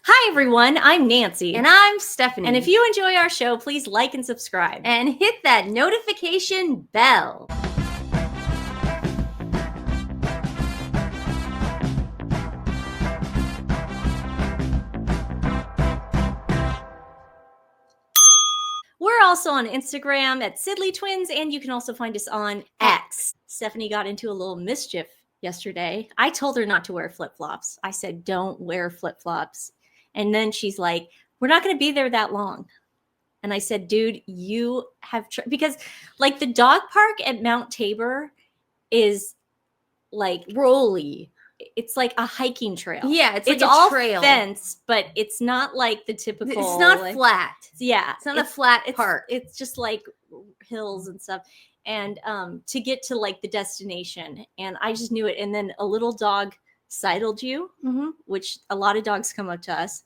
Hi, everyone. I'm Nancy. And I'm Stephanie. And if you enjoy our show, please like and subscribe. And hit that notification bell. We're also on Instagram at TWiN, and you can also find us on X. Stephanie got into a little mischief yesterday. I told her not to wear flip-flops. I said, don't wear flip-flops. And then she's like, we're not going to be there that long. And I said, dude, you have because like the dog park at Mount Tabor is like rolly. It's like a hiking trail. Yeah, it's like all trail. Fenced, but it's not like the typical. It's not flat. Yeah, it's not a flat park. It's just like hills and stuff. And to get to like the destination, and I just knew it. And then a little dog sidled you, which a lot of dogs come up to us,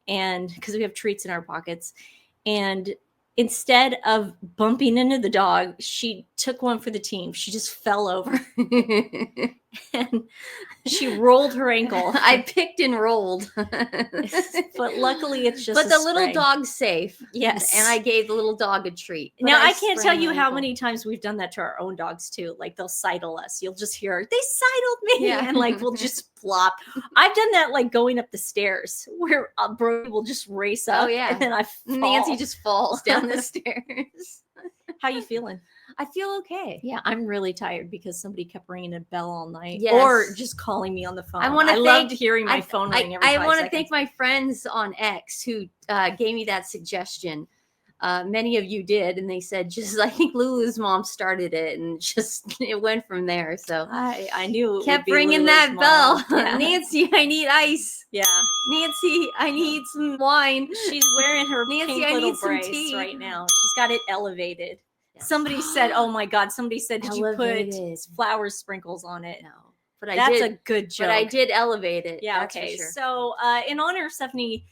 and because we have treats in our pockets, and instead of bumping into the dog, she took one for the team. She just fell over and she rolled her ankle. I picked and rolled. But luckily it's just But the little dog's safe. Yes. And I gave the little dog a treat. Now, I can't tell you how many times we've done that to our own dogs too. Like they'll sidle us. You'll just hear, they sidled me. Yeah. And like we'll just flop. I've done that like going up the stairs where Brody will just race up. Oh, yeah. And then I fall. Nancy just falls down the stairs. How you feeling? I feel okay. Yeah, I'm really tired because somebody kept ringing a bell all night, yes. or just calling me on the phone. I loved hearing my phone ring every 5 seconds. I want to thank my friends on X who gave me that suggestion. Many of you did, and they said, I think Lulu's mom started it, and just it went from there. So I knew it kept would be ringing Lulu's that mom. bell. Yeah. Nancy, I need ice. Yeah, Nancy, I need some wine. She's wearing her Nancy, pink I little need some brace tea right now. She's got it elevated. Yes. Somebody said, "Oh my God!" Somebody said, "Did Elevated. you put flower sprinkles on it?" No, but That's a good joke. But I did elevate it. Yeah. That's Okay. for sure. So, in honor of Stephanie,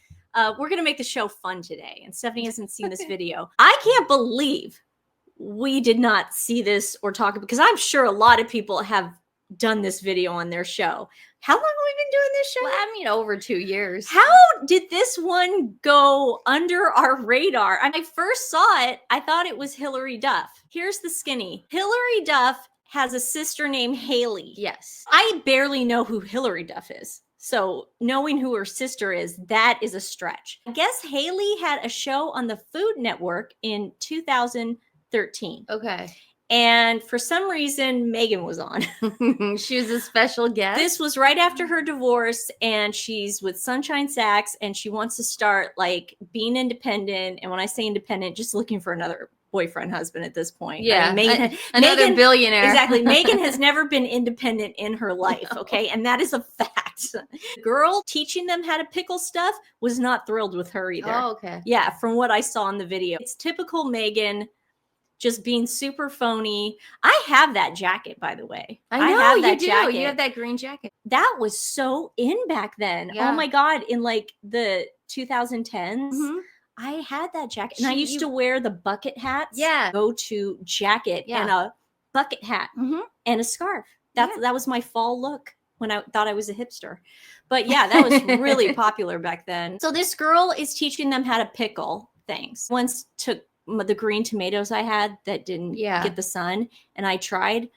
we're gonna make the show fun today. And Stephanie hasn't seen this video. I can't believe we did not see this or talk because I'm sure a lot of people have done this video on their show. How long have we been doing this show? Well, I mean, over 2 years. How did this one go under our radar? When I first saw it, I thought it was Hillary Duff. Here's the skinny. Hillary Duff has a sister named Haley. Yes. I barely know who Hillary Duff is. So knowing who her sister is, that is a stretch. I guess Haley had a show on the Food Network in 2013. Okay. And for some reason, Meghan was on. She was a special guest. This was right after her divorce, and she's with Sunshine Sachs, and she wants to start like being independent. And when I say independent, just looking for another boyfriend, husband at this point. Yeah, I mean, another billionaire. Exactly. Meghan has never been independent in her life, okay? And that is a fact. The girl teaching them how to pickle stuff was not thrilled with her either. Oh, okay. Yeah, from what I saw in the video. It's typical Meghan. Just being super phony. I have that jacket, by the way. I know have that you do. Jacket. You have that green jacket. That was so in back then. Yeah. Oh my God. In like the 2010s, Mm-hmm. I had that jacket. And I used to wear the bucket hats. Yeah. Go-to jacket and a bucket hat and a scarf. That was my fall look when I thought I was a hipster. But yeah, that was really popular back then. So this girl is teaching them how to pickle things. Once took the green tomatoes I had that didn't get the sun, and I tried.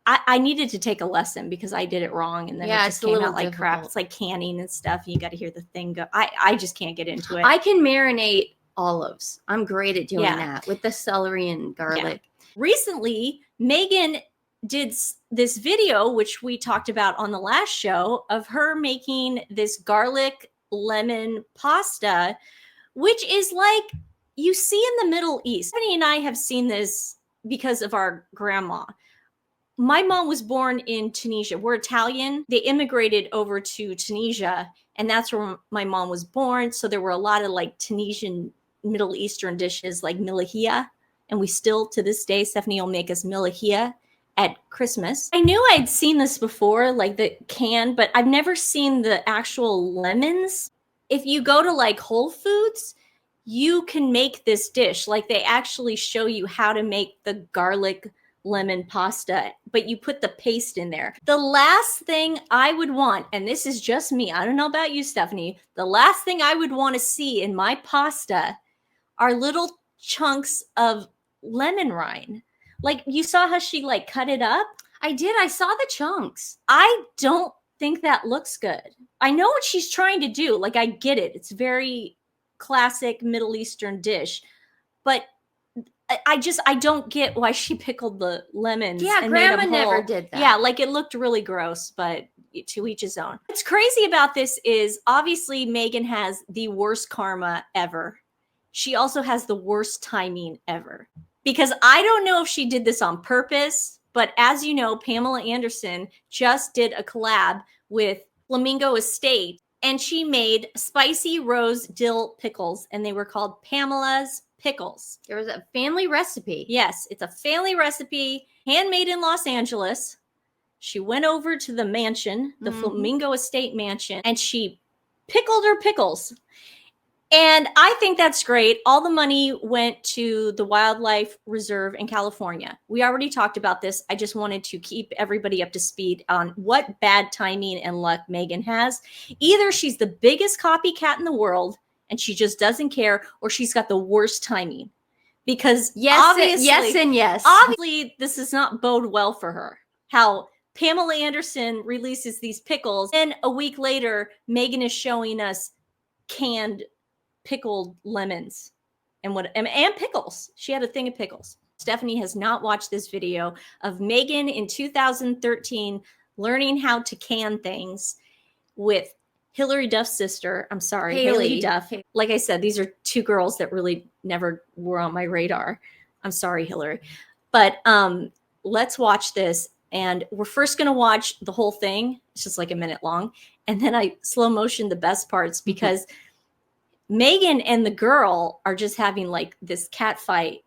I needed to take a lesson because I did it wrong, and then it just came out like crap. It's like canning and stuff. And you got to hear the thing go. I just can't get into it. I can marinate olives. I'm great at doing that with the celery and garlic. Yeah. Recently, Meghan did this video, which we talked about on the last show, of her making this garlic lemon pasta, which is like you see in the Middle East. Stephanie and I have seen this because of our grandma. My mom was born in Tunisia. We're Italian. They immigrated over to Tunisia, and that's where my mom was born. So there were a lot of like Tunisian Middle Eastern dishes like milahia. And we still, to this day, Stephanie will make us milahia at Christmas. I knew I'd seen this before, like the can, but I've never seen the actual lemons. If you go to like Whole Foods, you can make this dish. Like they actually show you how to make the garlic lemon pasta, but you put the paste in there. The last thing I would want, and this is just me, I don't know about you, Stephanie, the last thing I would want to see in my pasta are little chunks of lemon rind. Like, you saw how she like cut it up? I did. I saw the chunks. I don't think that looks good. I know what she's trying to do. Like, I get it. It's very classic Middle Eastern dish, but I don't get why she pickled the lemons. Yeah, and Grandma never did that. Yeah, like, it looked really gross, but to each his own. What's crazy about this is obviously Meghan has the worst karma ever. She also has the worst timing ever, because I don't know if she did this on purpose, but as you know, Pamela Anderson just did a collab with Flamingo Estate, and she made spicy rose dill pickles, and they were called Pamela's Pickles. There was a family recipe. Yes, it's a family recipe, handmade in Los Angeles. She went over to the mansion, the Flamingo Estate mansion, and she pickled her pickles. And I think that's great. All the money went to the wildlife reserve in California. We already talked about this. I just wanted to keep everybody up to speed on what bad timing and luck Meghan has. Either she's the biggest copycat in the world and she just doesn't care, or she's got the worst timing. Because obviously, obviously this does not bode well for her. How Pamela Anderson releases these pickles, and a week later, Meghan is showing us canned pickled lemons and pickles. She had a thing of pickles. Stephanie has not watched this video of Meghan in 2013 learning how to can things with Hillary Duff's sister. I'm sorry, Haley Duff. Like I said, these are two girls that really never were on my radar. I'm sorry, Hillary. But let's watch this. And we're first going to watch the whole thing. It's just like a minute long. And then I slow motion the best parts, because Meghan and the girl are just having like this cat fight,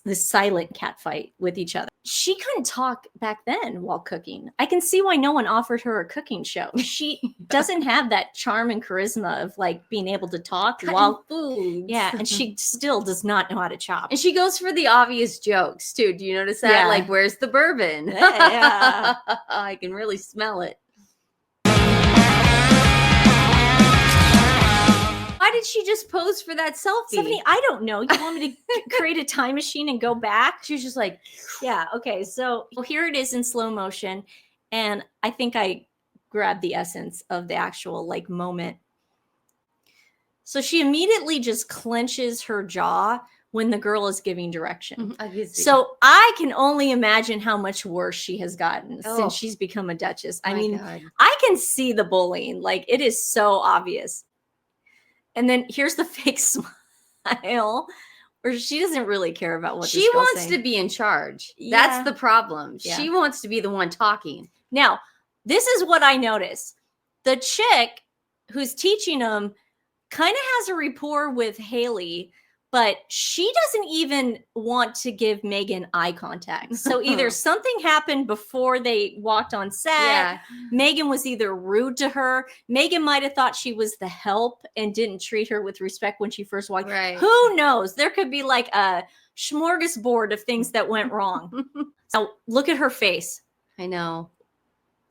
this silent cat fight with each other. She couldn't talk back then while cooking. I can see why no one offered her a cooking show. She doesn't have that charm and charisma of like being able to talk while food. Yeah, and she still does not know how to chop. And she goes for the obvious jokes too. Do you notice that? Yeah. Like, where's the bourbon? Yeah. I can really smell it. Why did she just pose for that selfie? Stephanie, I don't know. You want me to create a time machine and go back? She was just like, yeah, okay. So here it is in slow motion. And I think I grabbed the essence of the actual like moment. So she immediately just clenches her jaw when the girl is giving direction. So I can only imagine how much worse she has gotten since she's become a duchess. I mean, I can see the bullying. Like, it is so obvious. And then here's the fake smile where she doesn't really care about what she wants to be in charge. Yeah. That's the problem. Yeah. She wants to be the one talking. Now, this is what I noticed. The chick who's teaching them kind of has a rapport with Haley, but she doesn't even want to give Meghan eye contact. So either something happened before they walked on set. Yeah. Meghan was either rude to her. Meghan might have thought she was the help and didn't treat her with respect when she first walked. Right. Who knows? There could be like a smorgasbord of things that went wrong. Now, look at her face. I know.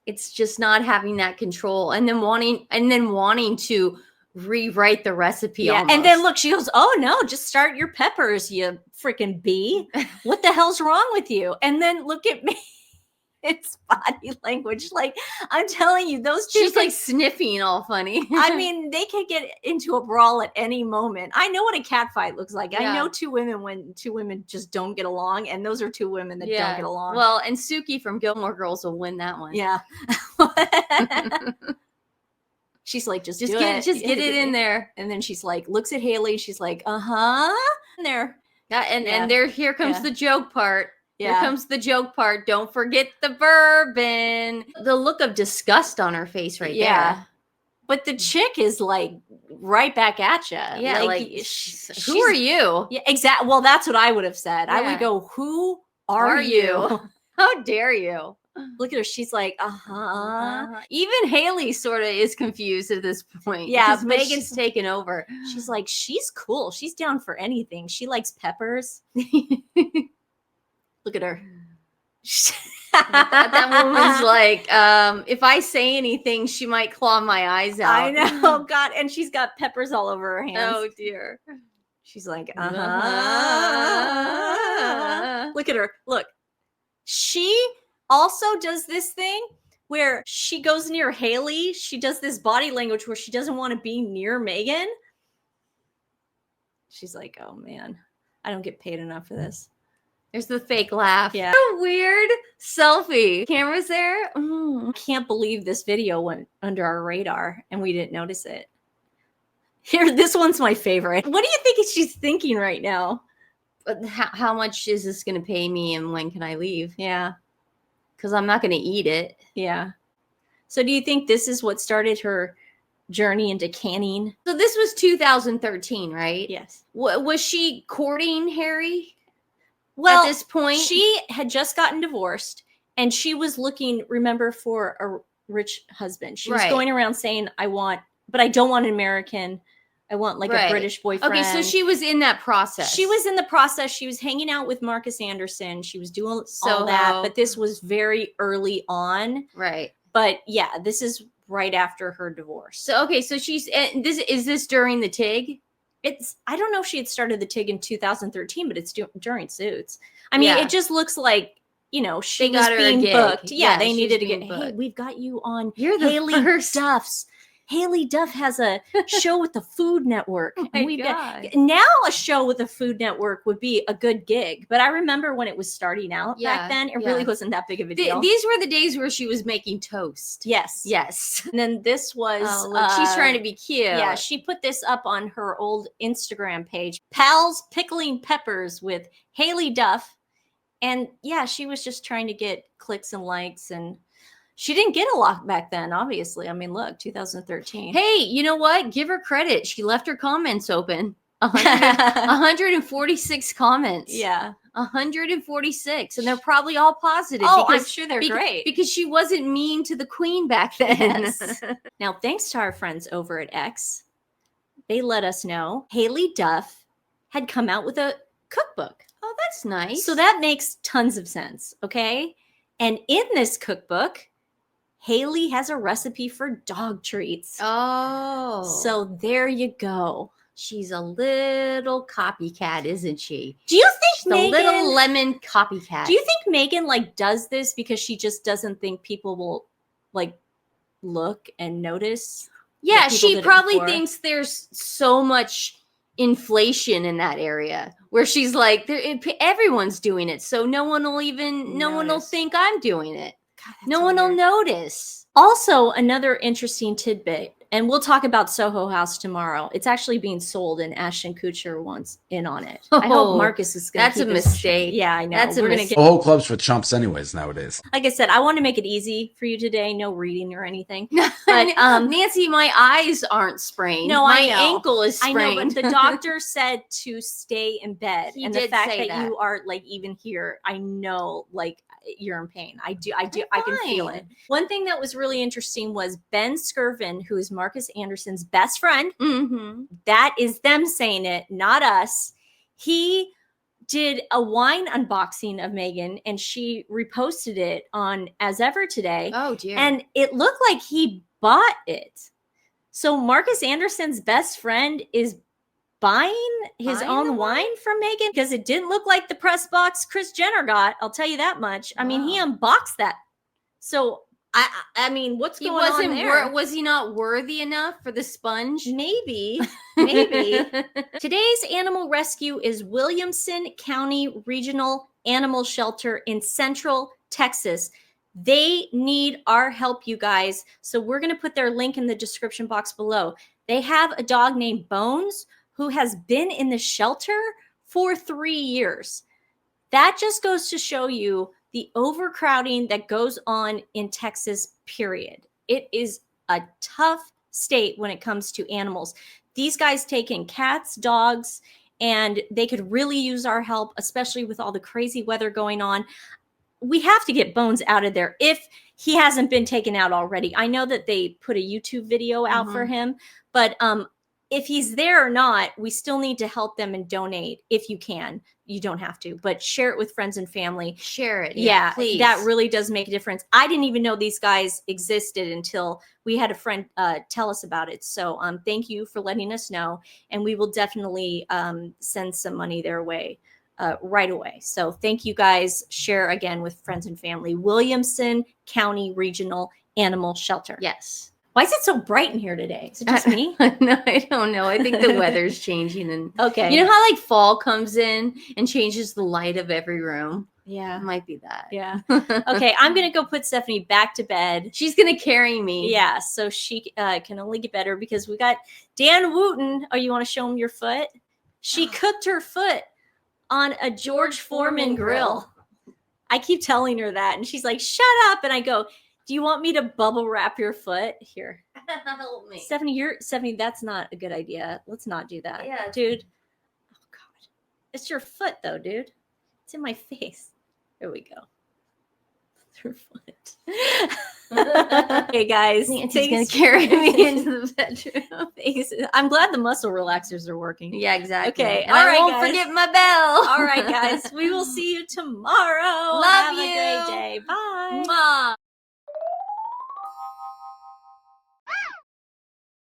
It's just not having that control, and then wanting to rewrite the recipe. Yeah, almost. And then look, she goes, "Oh no, just start your peppers, you freaking bee. What the hell's wrong with you?" And then look at me. It's body language. Like, I'm telling you, those two. She's like sniffing all funny. I mean, they could get into a brawl at any moment. I know what a cat fight looks like. Yeah. I know two women when two women just don't get along, and those are two women that don't get along. Well, and Suki from Gilmore Girls will win that one. Yeah. She's like, just get it in there. And then she's like, looks at Haley. She's like, in there. Yeah, and here comes the joke part. Yeah. Here comes the joke part. Don't forget the bourbon. The look of disgust on her face right there. But the chick is like right back at you. Yeah, like who are you? Yeah, exactly. Well, that's what I would have said. Yeah. I would go, who are you? How dare you? Look at her. She's like, Even Haley sort of is confused at this point. Yeah, because Meghan's taken over. She's like, she's cool. She's down for anything. She likes peppers. Look at her. That woman's like, if I say anything, she might claw my eyes out. I know, God, and she's got peppers all over her hands. Oh dear. She's like, Uh-huh. Look at her. Look. She also does this thing where she goes near Haley. She does this body language where she doesn't want to be near Meghan. She's like, oh man, I don't get paid enough for this. There's the fake laugh. Yeah. What a weird selfie. Camera's there. I can't believe this video went under our radar and we didn't notice it. Here, this one's my favorite. What do you think she's thinking right now? But how much is this going to pay me and when can I leave? Yeah. Because I'm not going to eat it. Yeah. So do you think this is what started her journey into canning? So this was 2013, right? Yes. Was she courting Harry? Well, at this point, she had just gotten divorced and she was looking, remember, for a rich husband. She was going around saying, but I don't want an American. I want like a British boyfriend. Okay, so she was in that process. She was in the process. She was hanging out with Marcus Anderson. She was doing all that, but this was very early on. Right. But yeah, this is right after her divorce. So, okay, so is this during the TIG? I don't know if she had started the TIG in 2013, but it's during Suits. I mean, it just looks like, she was being booked. Yeah, they needed to get, hey, we've got you on Haley Duff's. Haley Duff has a show with the Food Network. Now a show with the Food Network would be a good gig. But I remember when it was starting out back then, it really wasn't that big of a deal. These were the days where she was making toast. Yes. Yes. And then this was... Oh, look, she's trying to be cute. Yeah, she put this up on her old Instagram page. Pals Pickling Peppers with Haley Duff. And yeah, she was just trying to get clicks and likes, and she didn't get a lot back then, obviously. I mean, look, 2013. Hey, you know what? Give her credit. She left her comments open. 146 comments. Yeah. 146. And they're probably all positive. Oh, I'm sure they're great. Because she wasn't mean to the queen back then. Yes. Now, thanks to our friends over at X, they let us know Haley Duff had come out with a cookbook. Oh, that's nice. So that makes tons of sense, okay? And in this cookbook, Haley has a recipe for dog treats. Oh. So there you go. She's a little copycat, isn't she? Do you think She's a little lemon copycat? Do you think Meghan does this because she just doesn't think people will look and notice? Yeah, she probably thinks there's so much inflation in that area where she's like, everyone's doing it, so no one will think I'm doing it. God, no one will notice. Also, another interesting tidbit, and we'll talk about Soho House tomorrow. It's actually being sold, and Ashton Kutcher wants in on it. I hope Marcus is going to. That's a mistake. Yeah, I know. That's a mistake. The whole club's for chumps, anyways. Nowadays, like I said, I want to make it easy for you today. No reading or anything. But Nancy, my eyes aren't sprained. No, my ankle is sprained. I know, but the doctor said to stay in bed, He and did the fact say that you are even here, I know, you're in pain. I can feel it. One thing that was really interesting was Ben Skirvin, who is Marcus Anderson's best friend. Mm-hmm. That is them saying it, not us. He did a wine unboxing of Meghan, and she reposted it on As Ever today. Oh dear. And it looked like he bought it. So Marcus Anderson's best friend is buying his own wine from Meghan, because it didn't look like the press box Kris Jenner got. I'll tell you that much. I mean, he unboxed that. So I mean, what's going on there? Was he not worthy enough for the sponge? Maybe. Today's animal rescue is Williamson County Regional Animal Shelter in Central Texas. They need our help, you guys. So we're going to put their link in the description box below. They have a dog named Bones who has been in the shelter for 3 years. That just goes to show you the overcrowding that goes on in Texas, period. It is a tough state when it comes to animals. These guys take in cats, dogs, and they could really use our help, especially with all the crazy weather going on. We have to get Bones out of there if he hasn't been taken out already. I know that they put a YouTube video out for him, but if he's there or not, we still need to help them and donate if you can. You don't have to, but share it with friends and family. Share it. Yeah, please. That really does make a difference. I didn't even know these guys existed until we had a friend tell us about it. So thank you for letting us know. And we will definitely send some money their way right away. So thank you guys. Share again with friends and family. Williamson County Regional Animal Shelter. Yes. Why is it so bright in here today? Is it just me? No, I don't know. I think the weather's changing. And okay. You know how like fall comes in and changes the light of every room? Yeah. It might be that. Yeah. Okay. I'm going to go put Stephanie back to bed. She's going to carry me. Yeah. So she can only get better because we got Dan Wooten. Oh, you want to show him your foot? She cooked her foot on a George Foreman grill. I keep telling her that. And she's like, shut up. And I go, do you want me to bubble wrap your foot? Here. Help me. Stephanie, that's not a good idea. Let's not do that. Yeah. Dude. Oh, God. It's your foot, though, dude. It's in my face. There we go. Your foot. Hey, guys. She's going to carry me into the bedroom. Thanks. I'm glad the muscle relaxers are working. Yeah, exactly. Okay. And I won't forget my bell. All right, guys. We will see you tomorrow. Love you. Have a great day. Bye. Mwah.